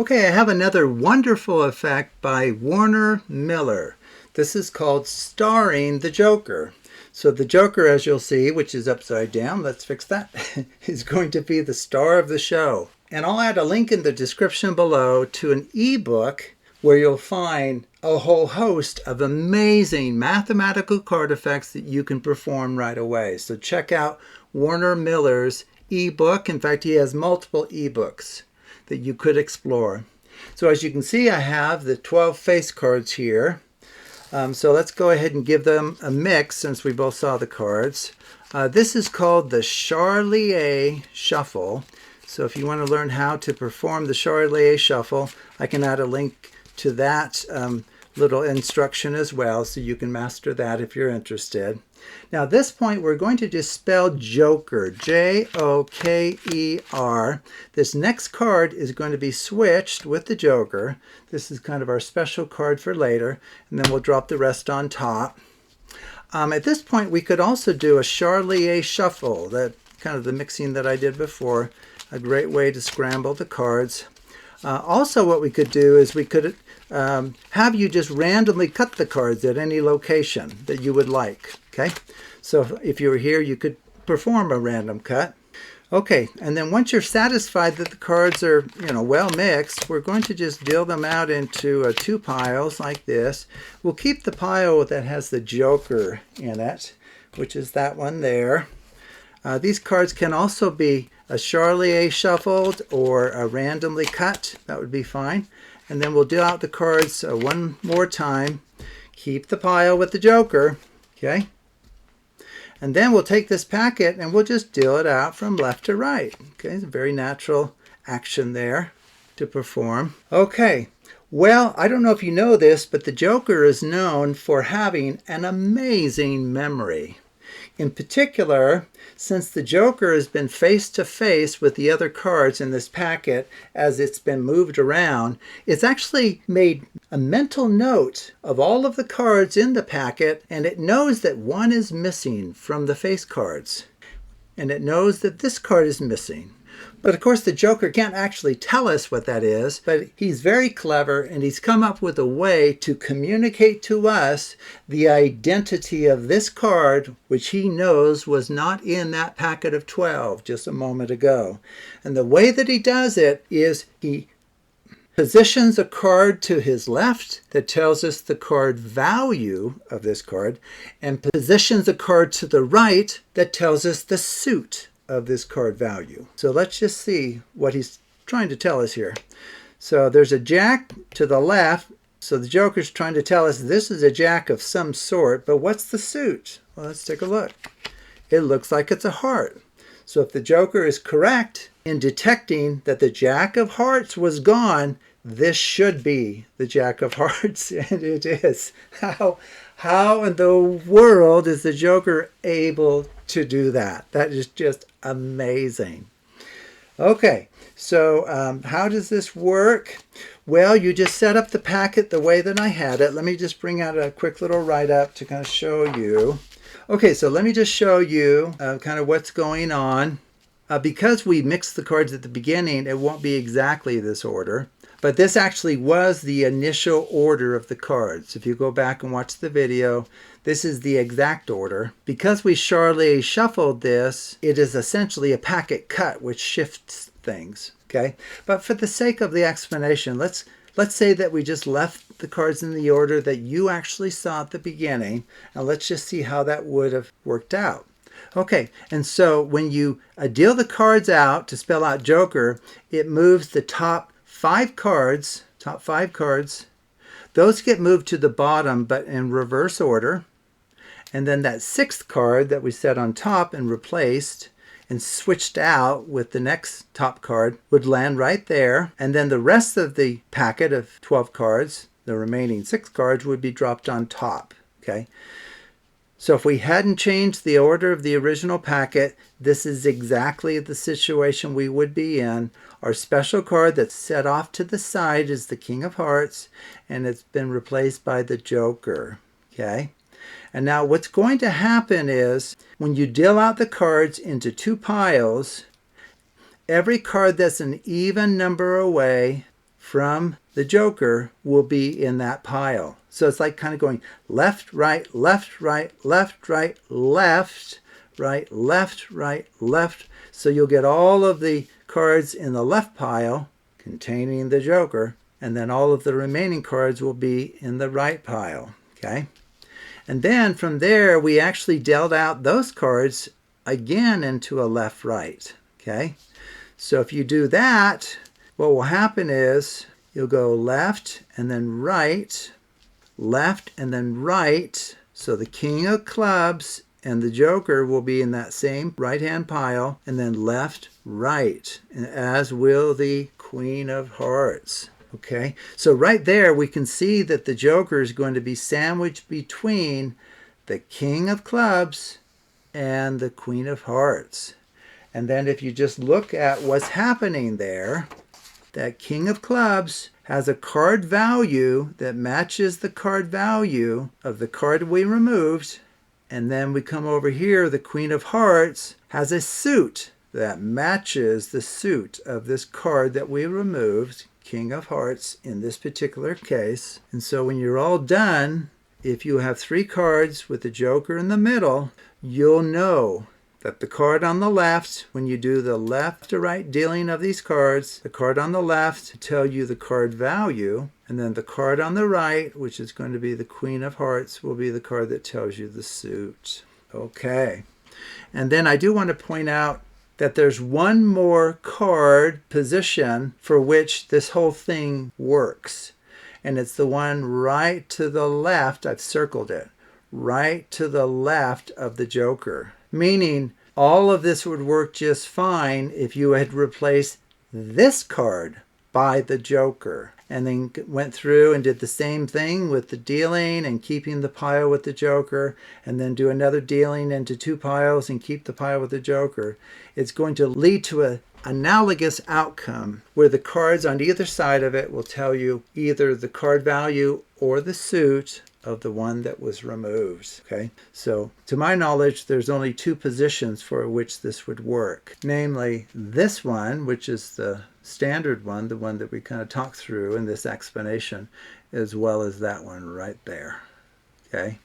Okay, I have another wonderful effect by Warner Miller. This is called Starring the Joker. So the Joker, as you'll see, which is upside down, let's fix that, is going to be the star of the show. And I'll add a link in the description below to an ebook where you'll find a whole host of amazing mathematical card effects that you can perform right away. So check out Warner Miller's ebook. In fact, he has multiple ebooks that you could explore. So as you can see, I have the 12 face cards here. So let's go ahead and give them a mix since we both saw the cards. This is called the Charlier Shuffle. So if you want to learn how to perform the Charlier Shuffle, I can add a link to that little instruction as well, so you can master that if you're interested. Now at this point, we're going to just spell Joker, J-O-K-E-R. This next card is going to be switched with the Joker. This is kind of our special card for later, and then we'll drop the rest on top. At this point, we could also do a Charlier Shuffle, that kind of the mixing that I did before, a great way to scramble the cards. Also what we could do is we could have you just randomly cut the cards at any location that you would like. Okay, so if you were here, you could perform a random cut. Okay, and then once you're satisfied that the cards are, well mixed, we're going to just deal them out into two piles like this. We'll keep the pile that has the Joker in it, which is that one there. These cards can also be a Charlier shuffled or a randomly cut. That would be fine. And then we'll deal out the cards one more time. Keep the pile with the Joker. Okay. And then we'll take this packet and we'll just deal it out from left to right. Okay, it's a very natural action there to perform. Okay. Well, I don't know if you know this, but the Joker is known for having an amazing memory. In particular, since the Joker has been face to face with the other cards in this packet as it's been moved around, it's actually made a mental note of all of the cards in the packet, and it knows that one is missing from the face cards. And it knows that this card is missing. But of course the Joker can't actually tell us what that is, but he's very clever and he's come up with a way to communicate to us the identity of this card, which he knows was not in that packet of 12 just a moment ago. And the way that he does it is he positions a card to his left that tells us the card value of this card, and positions a card to the right that tells us the suit of this card value. So let's just see what he's trying to tell us here. So there's a jack to the left. So the Joker's trying to tell us this is a jack of some sort, but what's the suit? Well, let's take a look. It looks like it's a heart. So if the Joker is correct in detecting that the jack of hearts was gone, this should be the jack of hearts, and it is. How in the world is the Joker able to do that? That is just amazing. Okay, so how does this work? Well, you just set up the packet the way that I had it. Let me just bring out a quick little write-up to kind of show you. Okay, so let me just show you kind of what's going on. Because we mixed the cards at the beginning, it won't be exactly this order. But this actually was the initial order of the cards. If you go back and watch the video, this is the exact order. Because we Charlier shuffled this, it is essentially a packet cut, which shifts things. Okay, but for the sake of the explanation, let's say that we just left the cards in the order that you actually saw at the beginning, and let's just see how that would have worked out. Okay, and so when you deal the cards out to spell out Joker, it moves the top five cards, those get moved to the bottom, but in reverse order. And then that sixth card that we set on top and replaced and switched out with the next top card would land right there. And then the rest of the packet of 12 cards, the remaining 6 cards, would be dropped on top. Okay. So if we hadn't changed the order of the original packet, this is exactly the situation we would be in. Our special card that's set off to the side is the King of Hearts, and it's been replaced by the Joker. Okay? And now what's going to happen is when you deal out the cards into two piles, every card that's an even number away from the joker will be in that pile. So it's like kind of going left, right, left, right, left, right, left, right, left, right, left. So you'll get all of the cards in the left pile containing the joker, and then all of the remaining cards will be in the right pile. Okay? And then from there, we actually dealt out those cards again into a left-right. Okay? So if you do that, what will happen is you'll go left and then right, left and then right. So the king of clubs and the joker will be in that same right-hand pile, and then left, right, as will the queen of hearts. Okay, so right there we can see that the joker is going to be sandwiched between the king of clubs and the queen of hearts. And then if you just look at what's happening there, that king of clubs has a card value that matches the card value of the card we removed. And then we come over here, the queen of hearts has a suit that matches the suit of this card that we removed, king of hearts in this particular case. And so when you're all done, if you have 3 cards with the joker in the middle, you'll know that the card on the left, when you do the left to right dealing of these cards, the card on the left will tell you the card value, and then the card on the right, which is going to be the queen of hearts, will be the card that tells you the suit. Okay. And then I do want to point out that there's one more card position for which this whole thing works. And it's the one right to the left, I've circled it, right to the left of the joker. Meaning all of this would work just fine if you had replaced this card by the joker, and then went through and did the same thing with the dealing and keeping the pile with the joker, and then do another dealing into 2 piles and keep the pile with the joker. It's going to lead to an analogous outcome where the cards on either side of it will tell you either the card value or the suit of the one that was removed. Okay, so to my knowledge, there's only 2 positions for which this would work, namely this one, which is the standard one, the one that we kind of talked through in this explanation, as well as that one right there. Okay,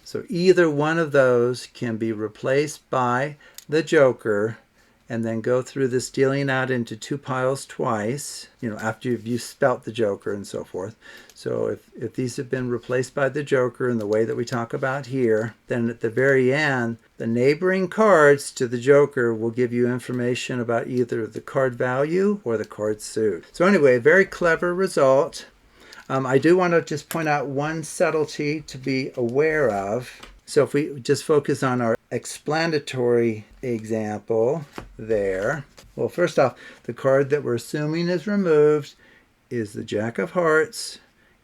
so either one of those can be replaced by the joker, and then go through this dealing out into 2 piles twice, after you've spelt the joker and so forth. So if these have been replaced by the joker in the way that we talk about here, then at the very end, the neighboring cards to the joker will give you information about either the card value or the card suit. So anyway, a very clever result. I do want to just point out one subtlety to be aware of. So if we just focus on our explanatory example there. Well, first off, the card that we're assuming is removed is the Jack of Hearts.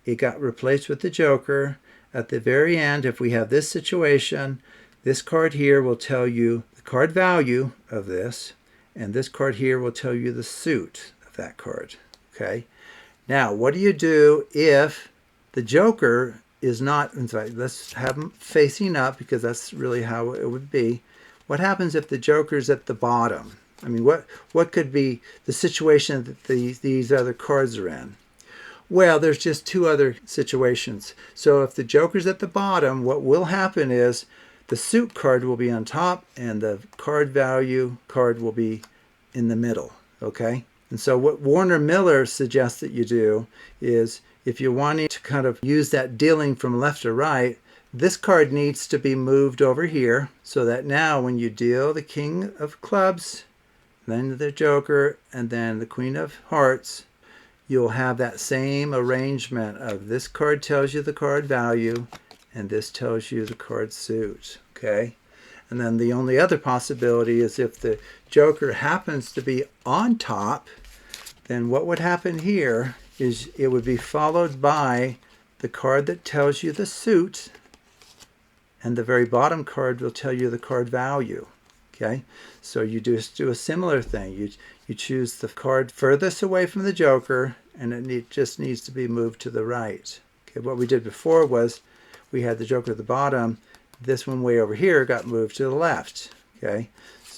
It got replaced with the Joker. At the very end, if we have this situation, this card here will tell you the card value of this, and this card here will tell you the suit of that card. Okay? Now, what do you do if the Joker is not, in fact, let's have them facing up because that's really how it would be. What happens if the joker's at the bottom? I mean, what could be the situation that these other cards are in? Well, there's just 2 other situations. So if the joker's at the bottom, what will happen is the suit card will be on top and the card value card will be in the middle. Okay? And so what Warner Miller suggests that you do is, if you're wanting to kind of use that dealing from left to right, this card needs to be moved over here so that now when you deal the king of clubs, then the joker, and then the queen of hearts, you'll have that same arrangement of this card tells you the card value and this tells you the card suit. Okay? And then the only other possibility is if the joker happens to be on top, then what would happen here is it would be followed by the card that tells you the suit, and the very bottom card will tell you the card value. Okay, so you just do a similar thing. You choose the card furthest away from the joker, and it just needs to be moved to the right. Okay, what we did before was we had the joker at the bottom. This one way over here got moved to the left. Okay,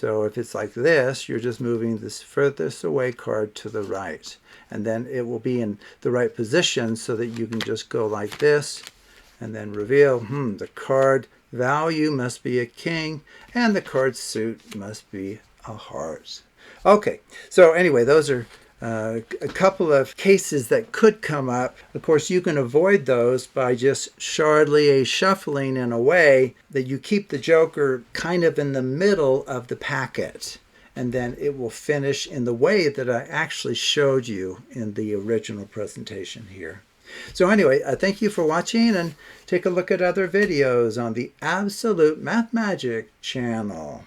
So if it's like this, you're just moving this furthest away card to the right. And then it will be in the right position so that you can just go like this and then reveal, the card value must be a king and the card suit must be a heart. Okay, so anyway, those are a couple of cases that could come up. Of course, you can avoid those by just Chardelier shuffling in a way that you keep the joker kind of in the middle of the packet. And then it will finish in the way that I actually showed you in the original presentation here. So anyway, thank you for watching, and take a look at other videos on the Absolute Math Magic channel.